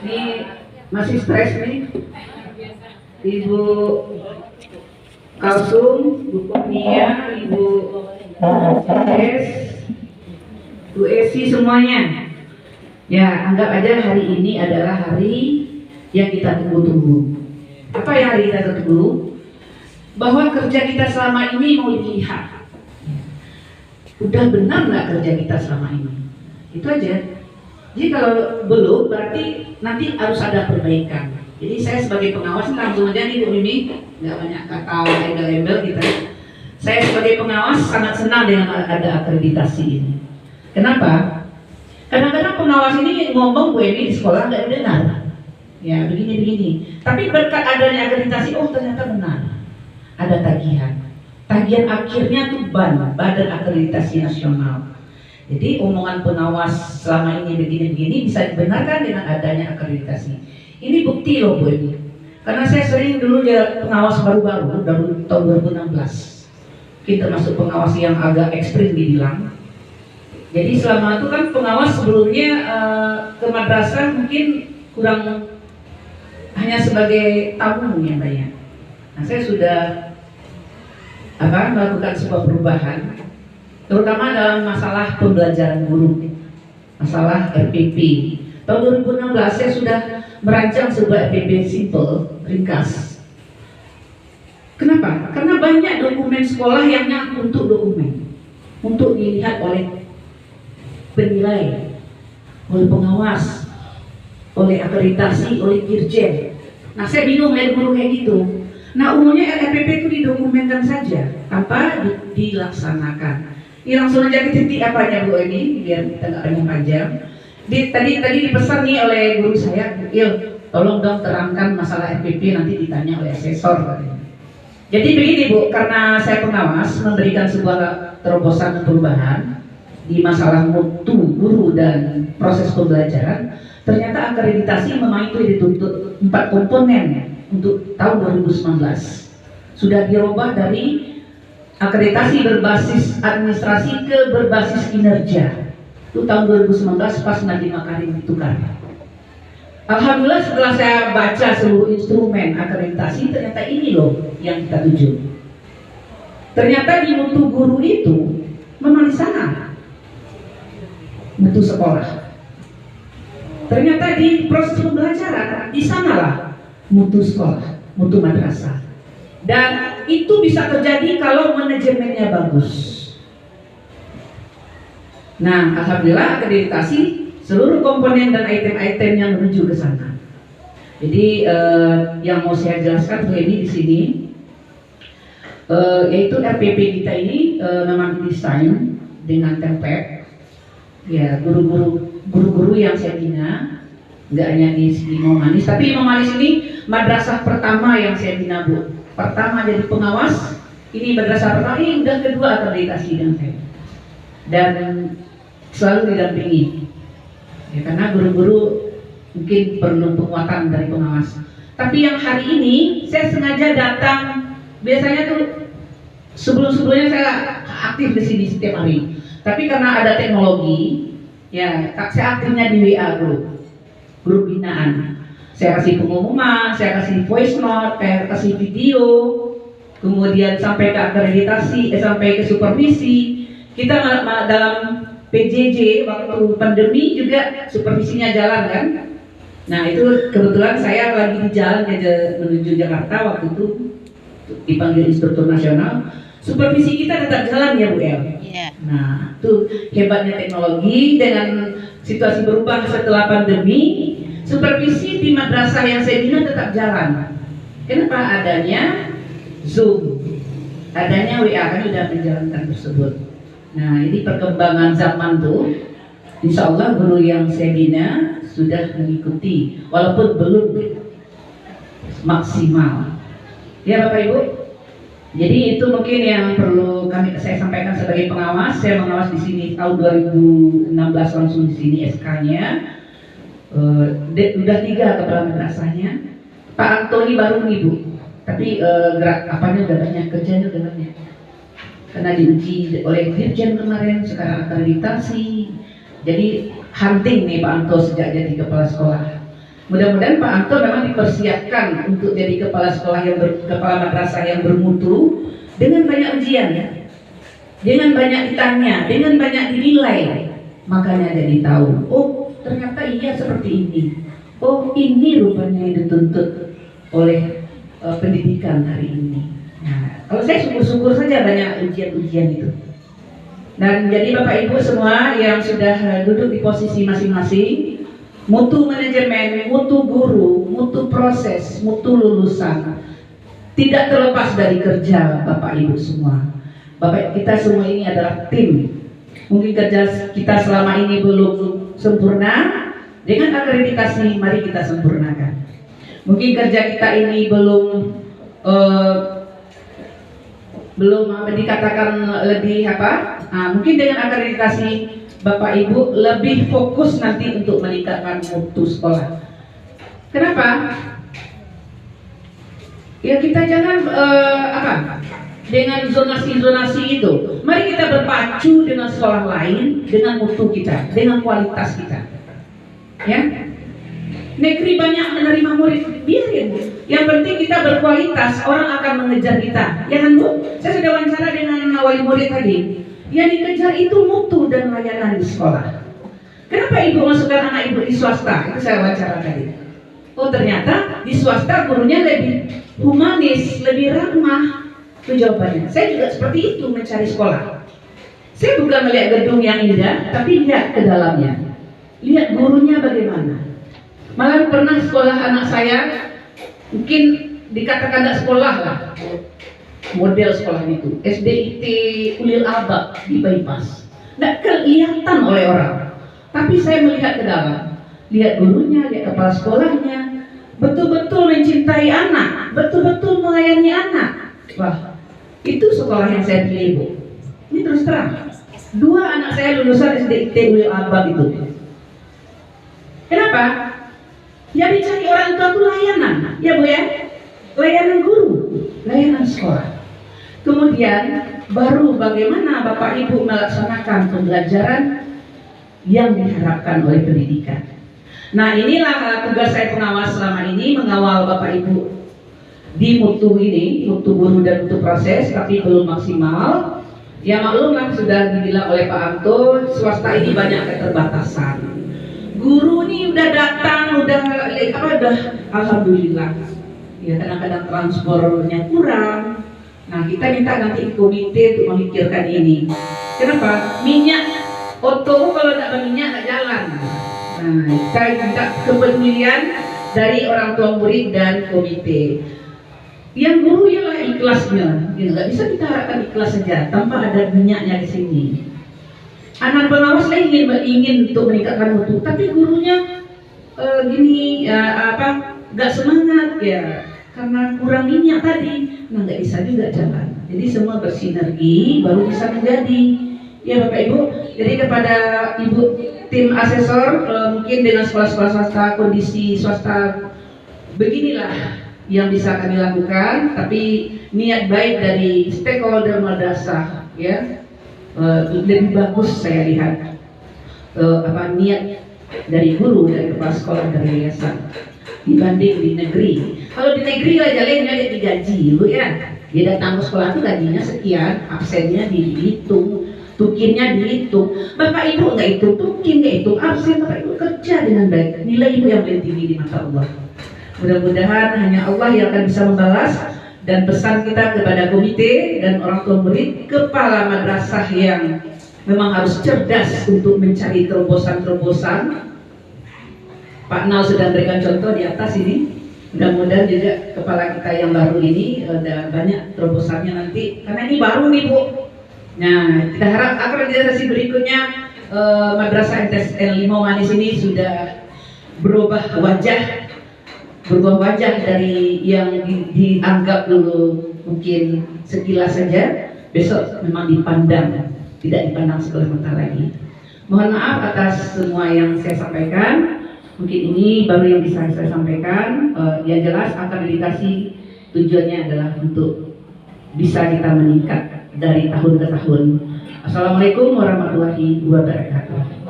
Ini masih stres nih, Ibu Kalsum, Bu Kurnia, Ibu Es, Bu Esi semuanya. Ya, anggap aja hari ini adalah hari yang kita tunggu-tunggu. Apa yang hari kita tunggu? Bahwa kerja kita selama ini mau dilihat. Udah benar nggak kerja kita selama ini? Itu aja. Jadi kalau belum, berarti nanti harus ada perbaikan. Jadi saya sebagai pengawas, langsung aja nih Bu Mimi, nggak banyak kata embel-embel kita. Saya sebagai pengawas sangat senang dengan ada akreditasi ini. Kenapa? Kadang-kadang pengawas ini ngomong Bu Emi di sekolah nggak dengar. Ya begini-begini. Tapi berkat adanya akreditasi, oh ternyata benar. Ada tagihan. Tagihan akhirnya tuh Badan Akreditasi Nasional. Jadi omongan pengawas selama ini begini-begini bisa dibenarkan dengan adanya akreditasi. Ini bukti loh Bu Emi. Karena saya sering dulu jadi pengawas baru-baru dari tahun 2016. Kita masuk pengawas yang agak ekstrim dibilang. Jadi selama itu kan pengawas sebelumnya ke madrasah mungkin kurang, hanya sebagai tamu yang banyak. Nah saya sudah melakukan sebuah perubahan, terutama dalam masalah pembelajaran guru, masalah RPP. Tahun 2016 saya sudah merancang sebuah RPP simple, ringkas. Kenapa? Karena banyak dokumen sekolah yang untuk dokumen, untuk dilihat oleh penilai, oleh pengawas, oleh akreditasi, oleh dirjen. Nah saya bingung lihat guru kayak gitu. Nah umumnya RPP itu didokumenkan saja tanpa dilaksanakan. Ini langsung aja ke titik apanya Bu ini, biar kita nggak panjang. Tadi dipesan nih oleh guru saya, Il, tolong dong terangkan masalah RPP, nanti ditanya oleh asesor. Jadi begini Bu, karena saya pengawas memberikan sebuah terobosan perubahan di masalah mutu guru dan proses pembelajaran, ternyata akreditasi memang itu dituntut 4 komponen untuk tahun 2019. Sudah dirubah dari akreditasi berbasis administrasi ke berbasis kinerja. Itu tahun 2019 pas Nadiem Makarim ditukar. Alhamdulillah setelah saya baca seluruh instrumen akreditasi, ternyata ini loh yang kita tuju. Ternyata di mutu guru itu memang di sana mutu sekolah. Ternyata di proses pembelajaran di sanalah mutu sekolah, mutu madrasah. Dan itu bisa terjadi kalau manajemennya bagus. Nah, alhamdulillah akreditasi seluruh komponen dan item-item yang menuju ke sana. Jadi yang mau saya jelaskan Bu Emi di sini, yaitu RPP kita ini memang desain dengan template. Ya, guru-guru yang saya bina nggak hanya di Imam Manis, tapi Imam Manis ini madrasah pertama yang saya bina Bu. Pertama jadi pengawas, ini madrasah pertama, ini udah kedua akreditasi dengan saya. Dan selalu didampingi. Ya, karena guru-guru mungkin perlu penguatan dari pengawas. Tapi yang hari ini saya sengaja datang, biasanya tuh sebelum-sebelumnya saya aktif di sini setiap hari. Tapi karena ada teknologi, ya saya aktifnya di WA grup binaan. Saya kasih pengumuman, saya kasih voice note, saya kasih video, kemudian sampai ke akreditasi, sampai ke supervisi. Kita dalam PJJ waktu pandemi juga supervisinya jalan kan. Nah itu kebetulan saya lagi di jalan menuju Jakarta waktu itu dipanggil instruktur nasional. Supervisi kita tetap jalan ya Bu El. Yeah. Nah, itu hebatnya teknologi dengan situasi berubah setelah pandemi, supervisi di madrasah yang saya bina tetap jalan. Kenapa? Adanya Zoom, adanya WA kan sudah menjalankan tersebut. Nah, ini perkembangan zaman tuh, insya Allah guru yang saya bina sudah mengikuti, walaupun belum maksimal. Ya Bapak Ibu. Jadi itu mungkin yang perlu saya sampaikan sebagai pengawas. Saya mengawas di sini tahun 2016 langsung di sini SK-nya. Udah 3 kepala madrasahnya. Pak Antoni baru nih Bu. Tapi apanya udah banyak, kerjanya udah banyak. Karena diuji oleh dirjen kemarin, sekarang akreditasi. Jadi hunting nih Pak Anto sejak jadi kepala sekolah. Mudah-mudahan Pak Anto memang dipersiapkan untuk jadi kepala sekolah kepala madrasah yang bermutu dengan banyak ujian ya, dengan banyak ditanya, dengan banyak dinilai. Makanya jadi tahu, oh ternyata iya seperti ini. Oh ini rupanya yang dituntut oleh pendidikan hari ini. Nah, kalau saya syukur-syukur saja banyak ujian-ujian itu. Dan jadi Bapak Ibu semua yang sudah duduk di posisi masing-masing, mutu manajemen, mutu guru, mutu proses, mutu lulusan, tidak terlepas dari kerja Bapak Ibu semua. Bapak kita semua ini adalah tim. Mungkin kerja kita selama ini belum sempurna, dengan akreditasi mari kita sempurnakan. Mungkin kerja kita ini belum dikatakan lebih apa? Mungkin dengan akreditasi Bapak Ibu lebih fokus nanti untuk meningkatkan mutu sekolah. Kenapa? Ya kita jangan dengan zonasi-zonasi itu. Mari kita berpacu dengan sekolah lain, dengan mutu kita, dengan kualitas kita. Ya, negeri banyak menerima murid, biarin Bu. Yang penting kita berkualitas, orang akan mengejar kita. Ya kan Bu? Saya sudah wawancara dengan wali murid tadi. Yang dikejar itu mutu dan layanan di sekolah. Kenapa Ibu masukkan anak Ibu di swasta? Itu saya wawancara tadi. Oh ternyata di swasta gurunya lebih humanis, lebih ramah. Itu jawabannya. Saya juga seperti itu mencari sekolah. Saya bukan melihat gedung yang indah, tapi lihat ke dalamnya. Lihat gurunya bagaimana. Malah pernah sekolah anak saya, mungkin dikatakan tidak sekolah lah, model sekolah itu SDIT Ulil Albab di Bypass. Tidak kelihatan oleh orang, tapi saya melihat ke dalam, lihat gurunya, lihat kepala sekolahnya, betul-betul mencintai anak, betul-betul melayani anak. Wah, itu sekolah yang saya pilih Bu. Ini terus terang, 2 anak saya lulusan SDIT Ulil Albab itu. Kenapa? Yang dicari orang tua itu layanan, ya Bu ya, layanan guru, layanan sekolah. Kemudian baru bagaimana Bapak Ibu melaksanakan pembelajaran yang diharapkan oleh pendidikan. Nah inilah tugas saya pengawas selama ini, mengawal Bapak Ibu di mutu ini, mutu guru dan mutu proses, tapi belum maksimal. Ya maklumlah sudah dibilang oleh Pak Anto, swasta ini banyak keterbatasan. Guru ini udah datang, udah alhamdulillah. Ya kadang-kadang transportnya kurang. Nah kita minta nanti komite untuk memikirkan ini. Kenapa? Minyak oto kalau tidak berminyak nggak jalan. Nah kita minta kepedulian dari orang tua murid dan komite. Yang guru ialah ikhlasnya. Nggak bisa kita harapkan ikhlas saja tanpa ada minyaknya di sini. Anak pengawas lah ingin untuk meningkatkan mutu, tapi gurunya nggak semangat ya karena kurang minyak tadi. Nah nggak bisa juga jalan. Jadi semua bersinergi baru bisa menjadi. Ya Bapak Ibu, jadi kepada Ibu tim asesor, mungkin dengan sekolah-sekolah swasta, kondisi swasta beginilah yang bisa kami lakukan. Tapi niat baik dari stakeholder madrasah ya lebih bagus saya lihat niat dari guru, dari kepala sekolah, dari yayasan dibanding di negeri. Kalau di negeri lah jalannya dia digaji Bu ya, dia datang ke sekolah itu gajinya sekian, absennya dihitung, tukinnya dihitung. Bapak Ibu nggak hitung tukin, nggak hitung absen, Bapak Ibu kerja dengan baik, nilai Ibu yang paling tinggi di mata Allah. Mudah-mudahan hanya Allah yang akan bisa membalas. Dan pesan kita kepada komite dan orang tua murid, kepala madrasah yang memang harus cerdas untuk mencari terobosan-terobosan. Pak Nal sudah berikan contoh di atas ini. Mudah-mudahan juga kepala kita yang baru ini ada banyak terobosannya nanti, karena ini baru nih Bu. Nah kita harap akreditasi berikutnya madrasah MTSN Limau Manis ini sudah berubah wajah dari yang dianggap dulu mungkin sekilas saja, besok memang dipandang, tidak dipandang sebelah mata lagi. Mohon maaf atas semua yang saya sampaikan. Mungkin ini baru yang bisa saya sampaikan. Yang jelas akreditasi tujuannya adalah untuk bisa kita meningkat dari tahun ke tahun. Assalamualaikum warahmatullahi wabarakatuh.